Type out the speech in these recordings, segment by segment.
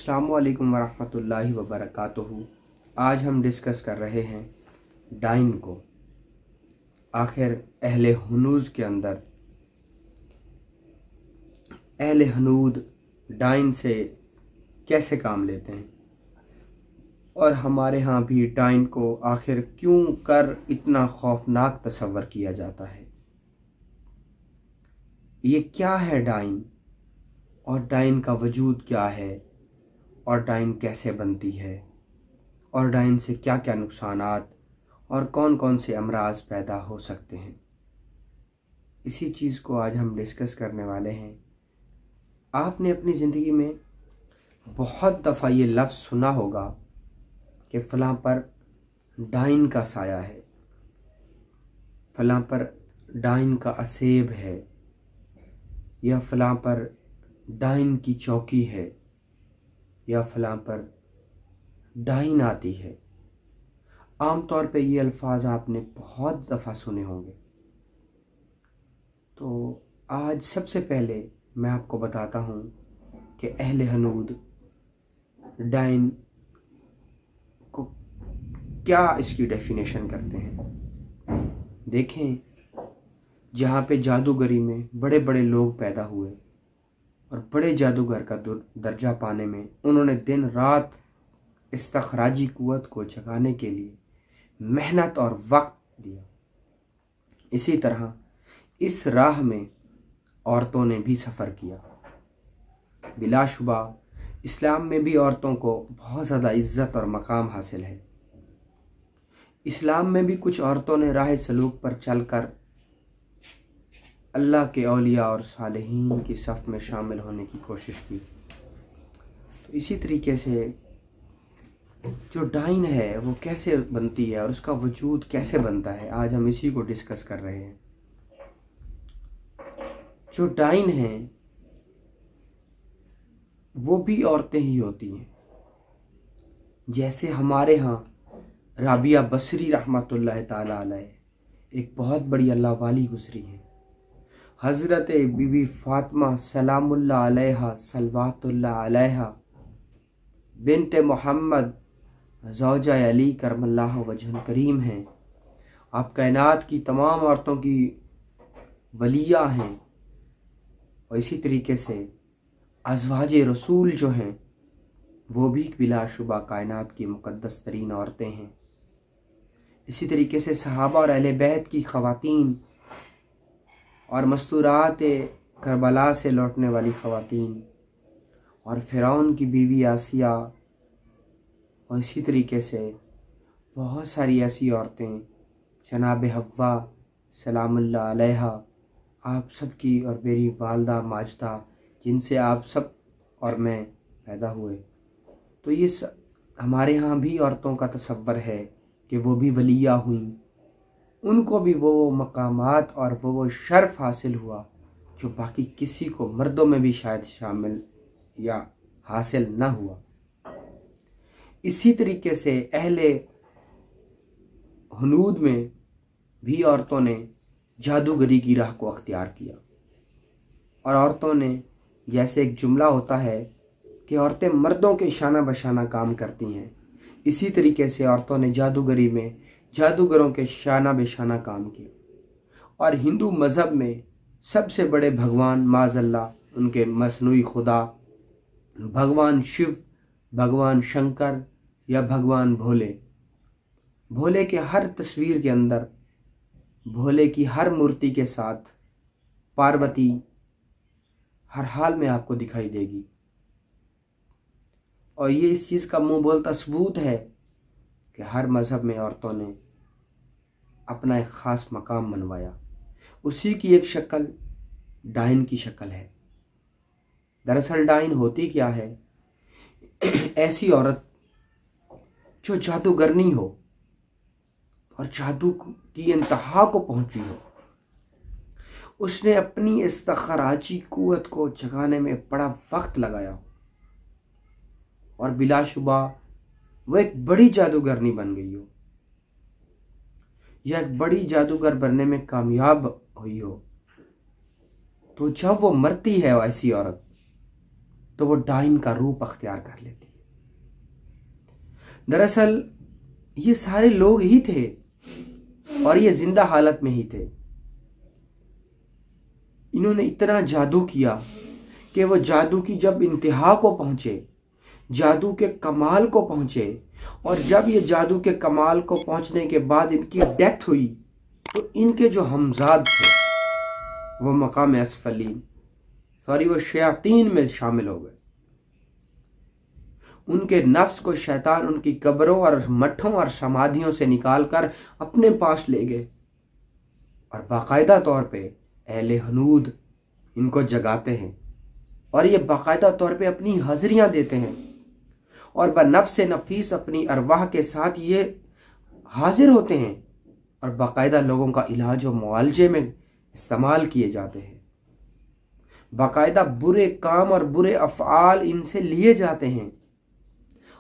अस्सलामु अलैकुम वरहमतुल्लाहि वबरकातुहू। आज हम डिस्कस कर रहे हैं डाइन को। आखिर अहले हनूज के अंदर अहले हनूद डाइन से कैसे काम लेते हैं और हमारे यहाँ भी डाइन को आखिर क्यों कर इतना खौफनाक तस्वर किया जाता है। ये क्या है डाइन और डाइन का वजूद क्या है और डाइन कैसे बनती है और डाइन से क्या क्या नुकसानात और कौन कौन से अमराज पैदा हो सकते हैं, इसी चीज़ को आज हम डिस्कस करने वाले हैं। आपने अपनी ज़िंदगी में बहुत दफ़ा ये लफ्ज़ सुना होगा कि फ़लाँ पर डाइन का साया है, फ़लाँ पर डाइन का असेब है, या फ़लाँ पर डाइन की चौकी है, या फ़लाँ पर डाइन आती है। आम तौर पे ये अल्फाज आपने बहुत दफ़ा सुने होंगे। तो आज सबसे पहले मैं आपको बताता हूँ कि अहले हनूद डाइन को क्या इसकी डेफिनेशन करते हैं। देखें, जहाँ पे जादूगरी में बड़े बड़े लोग पैदा हुए और बड़े जादूगर का दर्जा पाने में उन्होंने दिन रात इस्तखराजी कुव्वत को जगाने के लिए मेहनत और वक्त दिया, इसी तरह इस राह में औरतों ने भी सफ़र किया। बिलाशुबा इस्लाम में भी औरतों को बहुत ज़्यादा इज़्ज़त और मकाम हासिल है। इस्लाम में भी कुछ औरतों ने राह सलूक पर चलकर अल्लाह के औलिया और सालिहीन की सफ़ में शामिल होने की कोशिश की। तो इसी तरीके से जो डाइन है वो कैसे बनती है और उसका वजूद कैसे बनता है, आज हम इसी को डिस्कस कर रहे हैं। जो डाइन हैं वो भी औरतें ही होती हैं। जैसे हमारे यहाँ राबिया बसरी रहमतुल्लाह ताला अलैह एक बहुत बड़ी अल्लाह वाली गुजरी है। हज़रत बीबी फ़ातिमा सलामुल्लाह अलैहा सलवातुल्लाह अलैहा बिन्त मोहम्मद ज़ौजा अली करमल्लाहु वजहुल करीम हैं। आप कायनात की तमाम औरतों की वलिया हैं और इसी तरीके से अज़वाजे रसूल जो हैं वो भी बिलाशुबा कायनात की मुक़द्दस तरीन औरतें हैं। इसी तरीके से सहाबा और अहले बैत की ख़वातीन और मस्तूरात करबला से लौटने वाली ख़वातीन और फ़िरौन की बीवी आसिया और इसी तरीके से बहुत सारी ऐसी औरतें, जनाब हव्वा सलामुल्लाह अलैहा, आप सब की और मेरी वालदा माजदा, जिनसे आप सब और मैं पैदा हुए। तो ये हमारे यहाँ भी औरतों का तसव्वुर है कि वो भी वलिया हुई, उनको भी वो मकामात और वो शर्फ हासिल हुआ जो बाकी किसी को मर्दों में भी शायद शामिल या हासिल ना हुआ। इसी तरीके से अहले हनूद में भी औरतों ने जादूगरी की राह को अख्तियार किया और औरतों ने, जैसे एक जुमला होता है कि औरतें मर्दों के शाना बशाना काम करती हैं, इसी तरीके से औरतों ने जादूगरी में जादूगरों के शाना बेशाना काम किया। और हिंदू मज़हब में सबसे बड़े भगवान माज़ल्ला, उनके मसनूई खुदा भगवान शिव, भगवान शंकर या भगवान भोले, भोले के हर तस्वीर के अंदर, भोले की हर मूर्ति के साथ पार्वती हर हाल में आपको दिखाई देगी। और ये इस चीज़ का मुंह बोलता सबूत है कि हर मज़हब में औरतों ने अपना एक ख़ास मकाम मनवाया। उसी की एक शक्ल डाइन की शक्ल है। दरअसल डाइन होती क्या है? ऐसी औरत जो जादूगरनी हो और जादू की इंतहा को पहुंची हो, उसने अपनी इस्तखराजी कुव्वत को जगाने में बड़ा वक्त लगाया हो और बिलाशुबा वो एक बड़ी जादूगरनी बन गई हो या एक बड़ी जादूगर बनने में कामयाब हुई हो। तो जब वो मरती है ऐसी औरत, तो वो डाइन का रूप अख्तियार कर लेती है। दरअसल ये सारे लोग ही थे और ये जिंदा हालत में ही थे। इन्होंने इतना जादू किया कि वो जादू की जब इंतहा को पहुंचे, जादू के कमाल को पहुंचे, और जब ये जादू के कमाल को पहुंचने के बाद इनकी डेथ हुई तो इनके जो हमजाद थे वो मकाम असफलीन वो शयातीन में शामिल हो गए। उनके नफ्स को शैतान उनकी कब्रों और मठों और समाधियों से निकालकर अपने पास ले गए और बाकायदा तौर पे अहले हनूद इनको जगाते हैं और ये बाकायदा तौर पे अपनी हाजिरियां देते हैं और बनफ्स नफीस अपनी अरवाह के साथ ये हाजिर होते हैं और बाकायदा लोगों का इलाज और मुआलजे में इस्तेमाल किए जाते हैं। बाकायदा बुरे काम और बुरे अफ़आल इनसे लिए जाते हैं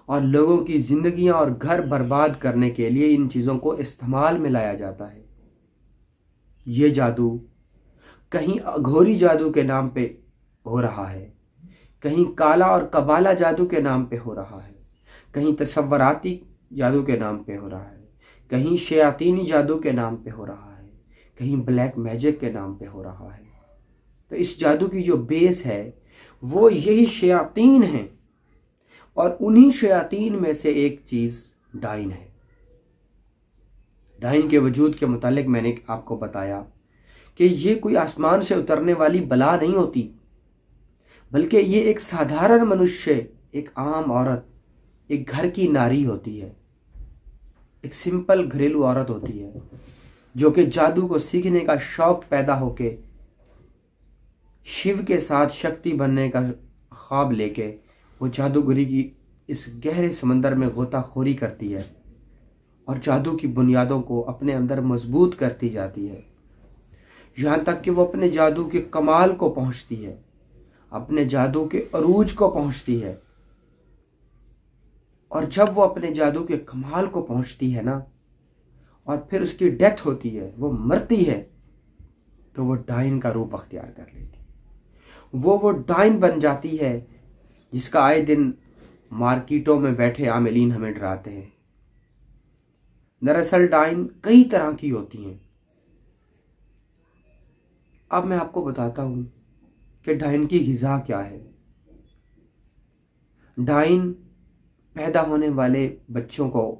और लोगों की ज़िंदगियां और घर बर्बाद करने के लिए इन चीज़ों को इस्तेमाल में लाया जाता है। ये जादू कहीं अघोरी जादू के नाम पे हो रहा है, कहीं काला और कबाला जादू के नाम पे हो रहा है, कहीं तसव्वराती जादू के नाम पे हो रहा है, कहीं शयातीनी जादू के नाम पे हो रहा है, कहीं ब्लैक मैजिक के नाम पे हो रहा है। तो इस जादू की जो बेस है वो यही शयातीन है और उन्हीं शयातीन में से एक चीज़ डाइन है। डाइन के वजूद के मुतालिक मैंने आपको बताया कि ये कोई आसमान से उतरने वाली बला नहीं होती, बल्कि ये एक साधारण मनुष्य, एक आम औरत, एक घर की नारी होती है, एक सिंपल घरेलू औरत होती है जो कि जादू को सीखने का शौक पैदा होके शिव के साथ शक्ति बनने का ख्वाब लेके वो जादूगरी की इस गहरे समंदर में गोताखोरी करती है और जादू की बुनियादों को अपने अंदर मजबूत करती जाती है, यहाँ तक कि वो अपने जादू के कमाल को पहुँचती है, अपने जादू के अरूज को पहुँचती है। और जब वो अपने जादू के कमाल को पहुँचती है ना और फिर उसकी डेथ होती है, वो मरती है, तो वो डाइन का रूप अख्तियार कर लेती है। वो डाइन बन जाती है जिसका आए दिन मार्केटों में बैठे आमिलीन हमें डराते हैं। दरअसल डाइन कई तरह की होती हैं। अब मैं आपको बताता हूं कि डाइन की ग़िज़ा क्या है। डाइन पैदा होने वाले बच्चों को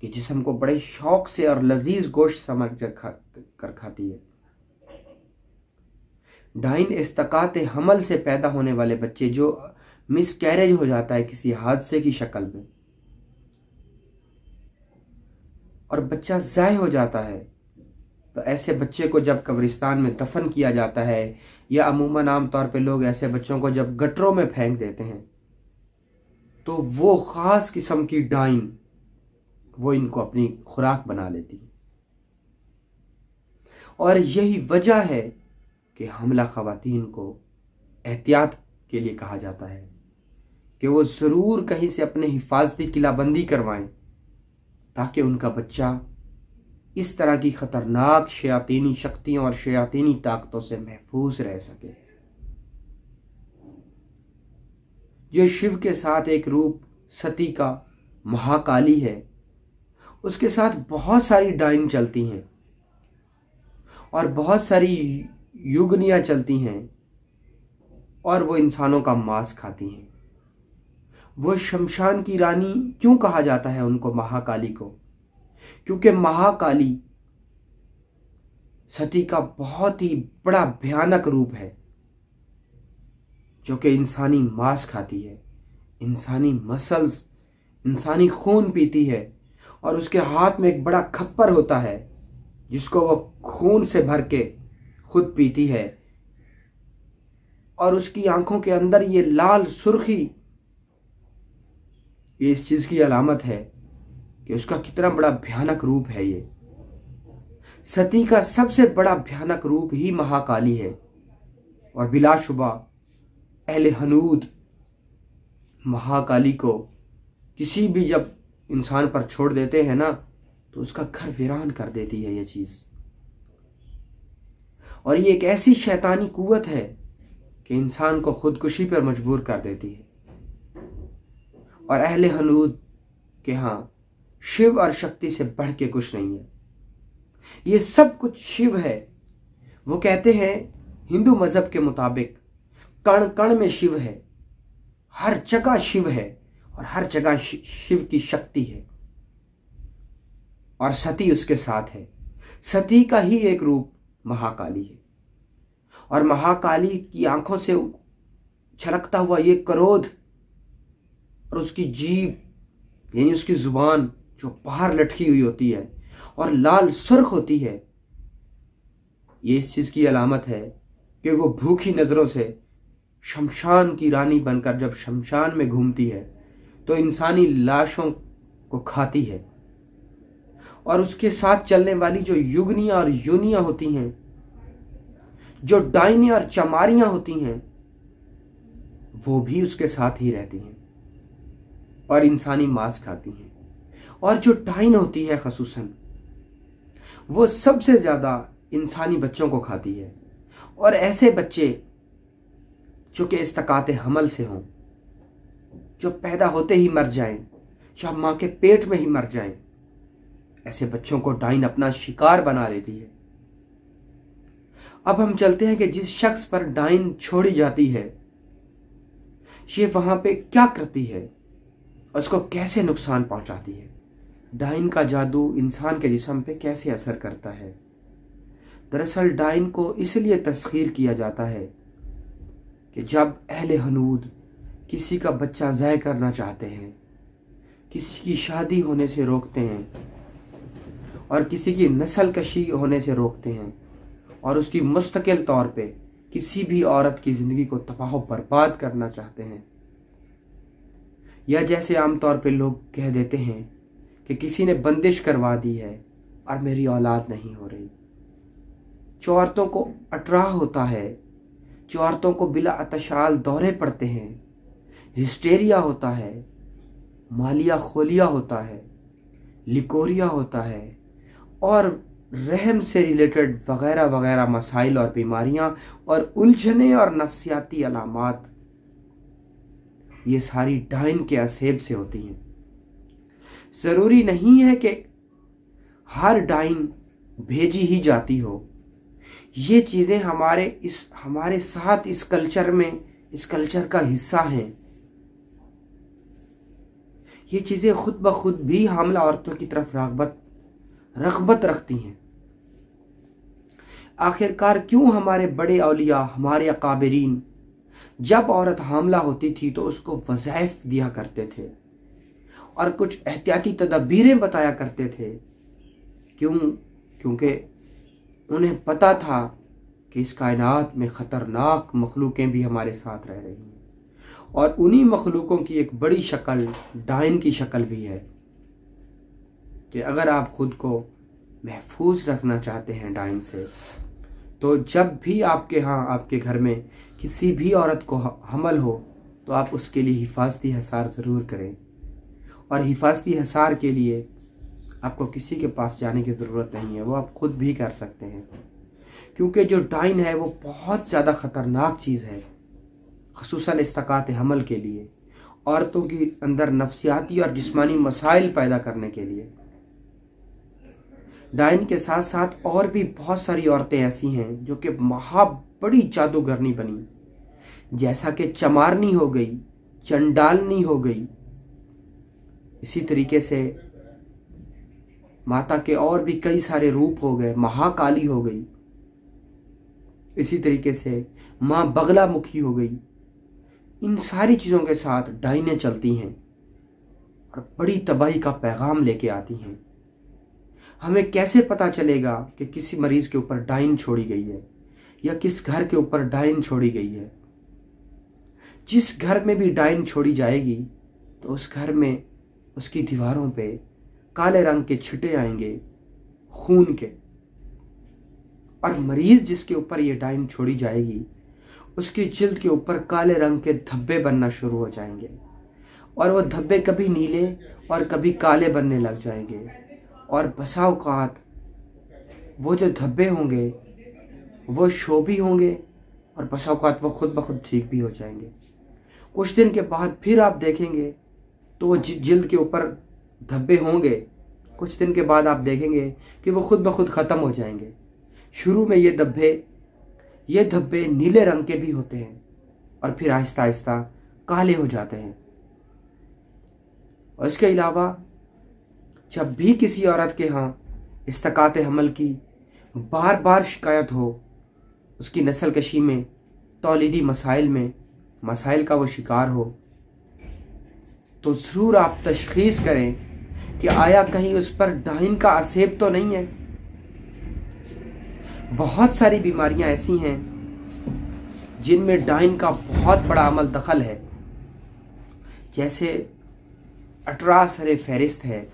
के जिस्म को बड़े शौक से और लजीज गोश्त समझ कर खाती है। डाइन इस्तकात हमल से पैदा होने वाले बच्चे जो मिसकैरेज हो जाता है किसी हादसे की शक्ल में और बच्चा ज़ाय हो जाता है, तो ऐसे बच्चे को जब कब्रिस्तान में दफन किया जाता है या अमूमन आम तौर पे लोग ऐसे बच्चों को जब गटरों में फेंक देते हैं, तो वो ख़ास किस्म की डाइन वो इनको अपनी खुराक बना लेती है। और यही वजह है कि हमला ख़वातीन को एहतियात के लिए कहा जाता है कि वो ज़रूर कहीं से अपने हिफाजती किलाबंदी करवाएं ताकि उनका बच्चा इस तरह की ख़तरनाक शयातीनी शक्तियों और शयातीनी ताकतों से महफूज रह सके। जो शिव के साथ एक रूप सती का महाकाली है, उसके साथ बहुत सारी डाइन चलती हैं और बहुत सारी युगनियाँ चलती हैं और वो इंसानों का मांस खाती हैं। वो शमशान की रानी क्यों कहा जाता है उनको, महाकाली को? क्योंकि महाकाली सती का बहुत ही बड़ा भयानक रूप है जो कि इंसानी मांस खाती है, इंसानी मसल्स, इंसानी खून पीती है और उसके हाथ में एक बड़ा खप्पर होता है जिसको वो खून से भर के खुद पीती है और उसकी आंखों के अंदर ये लाल सुर्खी, ये इस चीज़ की अलामत है कि उसका कितना बड़ा भयानक रूप है। ये सती का सबसे बड़ा भयानक रूप ही महाकाली है और बिलाशुबा अहले हनूद महाकाली को किसी भी जब इंसान पर छोड़ देते हैं ना तो उसका घर वीरान कर देती है ये चीज़। और ये एक ऐसी शैतानी कुव्वत है कि इंसान को खुदकुशी पर मजबूर कर देती है। और अहले हनूद के यहाँ शिव और शक्ति से बढ़ के कुछ नहीं है, ये सब कुछ शिव है। वो कहते हैं हिंदू मजहब के मुताबिक कण कण में शिव है, हर जगह शिव है और हर जगह शिव की शक्ति है और सती उसके साथ है। सती का ही एक रूप महाकाली है और महाकाली की आंखों से छलकता हुआ ये क्रोध और उसकी जीभ यानी उसकी जुबान जो बाहर लटकी हुई होती है और लाल सुर्ख होती है, ये इस चीज की अलामत है कि वो भूखी नजरों से शमशान की रानी बनकर जब शमशान में घूमती है तो इंसानी लाशों को खाती है। और उसके साथ चलने वाली जो युगनियां और यूनियां होती हैं, जो डाइनी और चमारियां होती हैं, वो भी उसके साथ ही रहती हैं और इंसानी मांस खाती हैं। और जो डाइन होती है खसूसन, वो सबसे ज्यादा इंसानी बच्चों को खाती है। और ऐसे बच्चे जो कि इस्तकाते हमल से हों, जो पैदा होते ही मर जाएं, या मां के पेट में ही मर जाएं, ऐसे बच्चों को डाइन अपना शिकार बना लेती है। अब हम चलते हैं कि जिस शख्स पर डाइन छोड़ी जाती है, ये वहां पे क्या करती है, उसको कैसे नुकसान पहुंचाती है, डाइन का जादू इंसान के जिस्म पे कैसे असर करता है। दरअसल डाइन को इसलिए तस्खीर किया जाता है कि जब अहले हनूद किसी का बच्चा ज़ाय करना चाहते हैं, किसी की शादी होने से रोकते हैं और किसी की नस्ल कशी होने से रोकते हैं और उसकी मुस्तकिल तौर पे किसी भी औरत की ज़िंदगी को तबाह बर्बाद करना चाहते हैं, या जैसे आमतौर पे लोग कह देते हैं कि किसी ने बंदिश करवा दी है और मेरी औलाद नहीं हो रही, जो औरतों को अटराह होता है, जो औरतों को बिला अतशाल दौरे पड़ते हैं, हिस्टेरिया होता है, मालिया खोलिया होता है, लिकोरिया होता है और रहम से रिलेटेड वगैरह वगैरह मसाइल और बीमारियां और उलझने और नफ्सियाती अलामात, ये सारी डाइन के असेब से होती हैं। ज़रूरी नहीं है कि हर डाइन भेजी ही जाती हो। ये चीज़ें हमारे साथ इस कल्चर का हिस्सा हैं। ये चीज़ें खुद ब खुद भी हामला औरतों की तरफ रग़बत रखती हैं। आखिरकार क्यों हमारे बड़े औलिया, हमारे अकाबिरीन जब औरत हामला होती थी तो उसको वज़ाइफ दिया करते थे और कुछ एहतियाती तदबीरें बताया करते थे। क्योंकि उन्हें पता था कि इस कायनात में ख़तरनाक मखलूक़ें भी हमारे साथ रह रही हैं और उन्हीं मखलूक़ों की एक बड़ी शक्ल डाइन की शक्ल भी है कि अगर आप ख़ुद को महफूज रखना चाहते हैं डाइन से, तो जब भी आपके यहाँ आपके घर में किसी भी औरत को हमल हो तो आप उसके लिए हिफाजती हसार ज़रूर करें। और हिफाजती हसार के लिए आपको किसी के पास जाने की ज़रूरत नहीं है, वो आप खुद भी कर सकते हैं। क्योंकि जो डाइन है वो बहुत ज़्यादा ख़तरनाक चीज़ है, ख़ुसूसन इस्तकात हमल के लिए, औरतों की अंदर नफ्सियाती और जिस्मानी मसाइल पैदा करने के लिए। डाइन के साथ साथ और भी बहुत सारी औरतें ऐसी हैं जो कि बड़ी जादूगरनी बनी, जैसा कि चमारनी हो गई, चंडालनी हो गई, इसी तरीके से माता के और भी कई सारे रूप हो गए, महाकाली हो गई, इसी तरीके से माँ बगला मुखी हो गई। इन सारी चीज़ों के साथ डाइनें चलती हैं और बड़ी तबाही का पैगाम लेके आती हैं। हमें कैसे पता चलेगा कि किसी मरीज के ऊपर डाइन छोड़ी गई है या किस घर के ऊपर डाइन छोड़ी गई है? जिस घर में भी डाइन छोड़ी जाएगी तो उस घर में उसकी दीवारों पे काले रंग के छिटे आएंगे खून के, और मरीज जिसके ऊपर ये डाइन छोड़ी जाएगी उसकी जिल्द के ऊपर काले रंग के धब्बे बनना शुरू हो जाएंगे और वो धब्बे कभी नीले और कभी काले बनने लग जाएंगे। और बसा औकात वो जो धब्बे होंगे वो शोभी होंगे और बस औक़ात वो खुद ब खुद ठीक भी हो जाएंगे। कुछ दिन के बाद फिर आप देखेंगे तो वो जिल्द के ऊपर धब्बे होंगे। कुछ दिन के बाद आप देखेंगे कि वो खुद ब खुद ख़त्म हो जाएंगे। शुरू में ये धब्बे नीले रंग के भी होते हैं और फिर आहिस्ता आहिस्ता काले हो जाते हैं। और इसके अलावा जब भी किसी औरत के यहाँ इस्तकात हमल की बार बार शिकायत हो, उसकी नस्ल कशी में, तौलीदी मसाइल का वो शिकार हो, तो ज़रूर आप तशख़ीस करें कि आया कहीं उस पर डाइन का आसेब तो नहीं है। बहुत सारी बीमारियां ऐसी हैं जिनमें डाइन का बहुत बड़ा अमल दखल है, जैसे अटरा सरे फहरिस्त है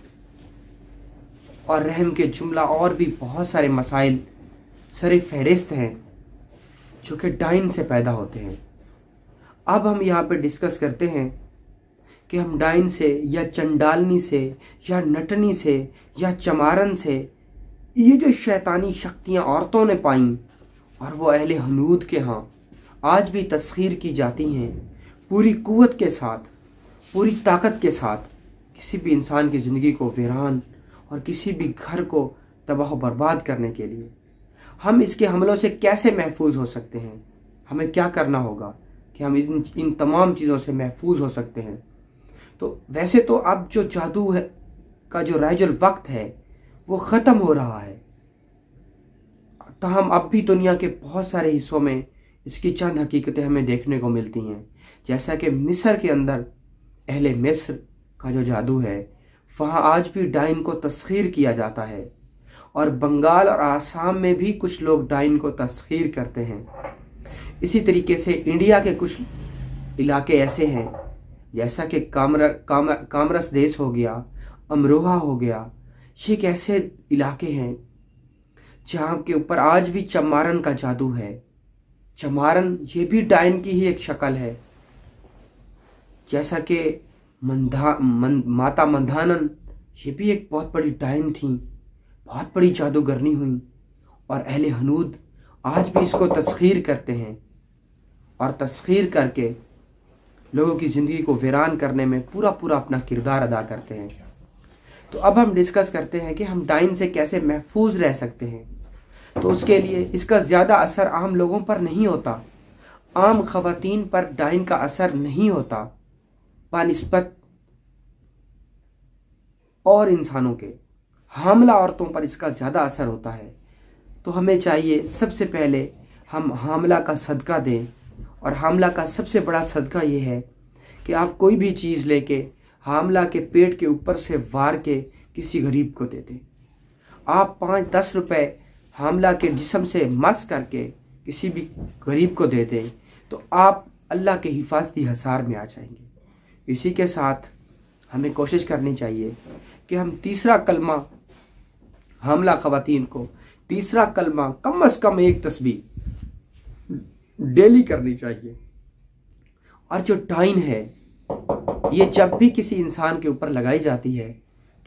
और रहम के जुमला और भी बहुत सारे मसाइल सरे फहरिस्त हैं जो कि डाइन से पैदा होते हैं। अब हम यहाँ पे डिस्कस करते हैं कि हम डाइन से या चंडालनी से या नटनी से या चमारन से, ये जो शैतानी शक्तियाँ औरतों ने पाईं और वो अहले हनूद के यहाँ आज भी तस्खीर की जाती हैं, पूरी कुव्वत के साथ, पूरी ताकत के साथ किसी भी इंसान की ज़िंदगी को वीरान और किसी भी घर को तबाह बर्बाद करने के लिए, हम इसके हमलों से कैसे महफूज हो सकते हैं? हमें क्या करना होगा कि हम इन तमाम चीज़ों से महफूज हो सकते हैं? तो वैसे तो अब जो जादू है का जो राइजुल वक्त है वो ख़त्म हो रहा है, ताहम अब भी दुनिया के बहुत सारे हिस्सों में इसकी चंद हकीकतें हमें देखने को मिलती हैं। जैसा कि मिस्र के अंदर अहले मिस्र का जो जादू है, वहाँ आज भी डाइन को तस्खीर किया जाता है, और बंगाल और आसाम में भी कुछ लोग डाइन को तस्खीर करते हैं। इसी तरीके से इंडिया के कुछ इलाके ऐसे हैं, जैसा कि कामरस देश हो गया, अमरोहा हो गया, ये एक ऐसे इलाके हैं जहाँ के ऊपर आज भी चमारन का जादू है। चमारन ये भी डाइन की ही एक शक्ल है। जैसा कि माता मंधानन, ये भी एक बहुत बड़ी डाइन थी, बहुत बड़ी जादूगरनी हुई, और अहले हनूद आज भी इसको तस्खीर करते हैं और तस्खीर करके लोगों की ज़िंदगी को वीरान करने में पूरा अपना किरदार अदा करते हैं। तो अब हम डिस्कस करते हैं कि हम डाइन से कैसे महफूज रह सकते हैं। तो उसके लिए इसका ज़्यादा असर आम लोगों पर नहीं होता, आम ख़वातीन पर डाइन का असर नहीं होता बानिस्बत और इंसानों के। हामला औरतों पर इसका ज़्यादा असर होता है। तो हमें चाहिए सबसे पहले हम हामला का सदका दें, और हामला का सबसे बड़ा सदका ये है कि आप कोई भी चीज़ लेके हामला के पेट के ऊपर से वार के किसी गरीब को दे दें। आप 5-10 रुपए हामला के जिस्म से मस करके किसी भी गरीब को दे दें तो आप अल्लाह के हिफाजती हसार में आ जाएंगे। इसी के साथ हमें कोशिश करनी चाहिए कि हम तीसरा कलमा, हामला ख़वातीन को तीसरा कलमा कम से कम एक तस्बीह डेली करनी चाहिए। और जो डाइन है, ये जब भी किसी इंसान के ऊपर लगाई जाती है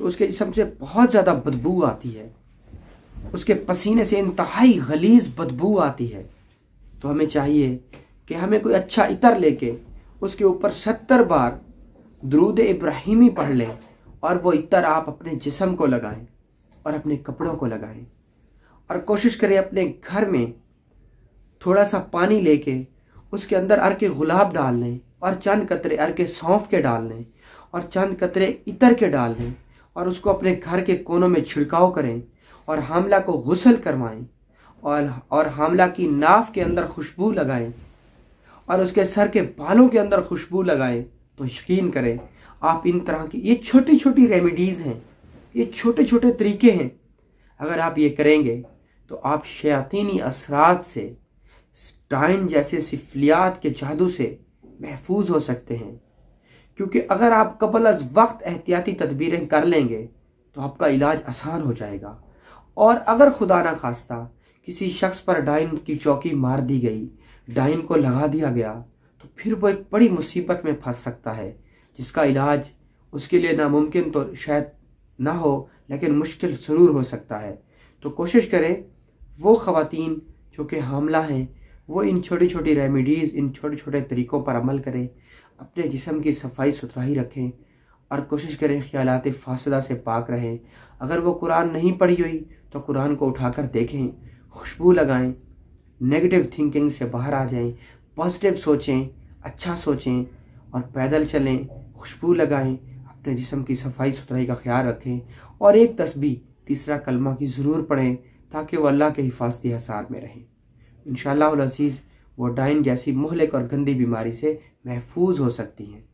तो उसके जिस्म से बहुत ज़्यादा बदबू आती है, उसके पसीने से इंतहाई गलीज़ बदबू आती है। तो हमें चाहिए कि हमें कोई अच्छा इतर लेके उसके ऊपर 70 बार दुरूद इब्राहिमी पढ़ लें, और वो इतर आप अपने जिस्म को लगाएं और अपने कपड़ों को लगाएं, और कोशिश करें अपने घर में थोड़ा सा पानी लेके उसके अंदर अर्के गुलाब डाल लें और चंद कतरे अर्के सौंफ के डाल लें और चंद कतरे इतर के डाल लें, और उसको अपने घर के कोनों में छिड़काव करें और हामला को गुस्ल करवाएं, और हामला की नाफ के अंदर खुशबू लगाएं और उसके सर के बालों के अंदर खुशबू लगाएं। तो यकीन करें आप इन तरह की, ये छोटी छोटी रेमेडीज़ हैं, ये छोटे छोटे तरीके हैं, अगर आप ये करेंगे तो आप शयातीनी असरात से, डाइन जैसे सिफलियात के जादू से महफूज हो सकते हैं। क्योंकि अगर आप कबल अज़ वक्त एहतियाती तदबीरें कर लेंगे तो आपका इलाज आसान हो जाएगा। और अगर खुदा ना खास्ता किसी शख्स पर डाइन की चौकी मार दी गई, डाइन को लगा दिया गया, तो फिर वो एक बड़ी मुसीबत में फंस सकता है, जिसका इलाज उसके लिए नामुमकिन तो शायद ना हो, लेकिन मुश्किल ज़रूर हो सकता है। तो कोशिश करें वो ख़वातीन जो कि हामला हैं वो इन छोटी छोटी रेमेडीज़, इन छोटे छोटे तरीक़ों पर अमल करें, अपने जिस्म की सफाई सुथराई रखें और कोशिश करें ख़यालात फासदा से पाक रहें। अगर वो कुरान नहीं पढ़ी हुई तो कुरान को उठाकर देखें, खुशबू लगाएं, नेगेटिव थिंकिंग से बाहर आ जाएं, पॉजिटिव सोचें, अच्छा सोचें और पैदल चलें, खुशबू लगाएं, अपने जिस्म की सफाई सुथराई का ख्याल रखें और एक तस्बीह, तीसरा कलमा की ज़रूर पढ़ें ताकि वो अल्लाह के हिफाजती हसार में रहें। इंशाअल्लाह अज़ीज़ वो डाइन जैसी मुहलिक और गंदी बीमारी से महफूज हो सकती हैं।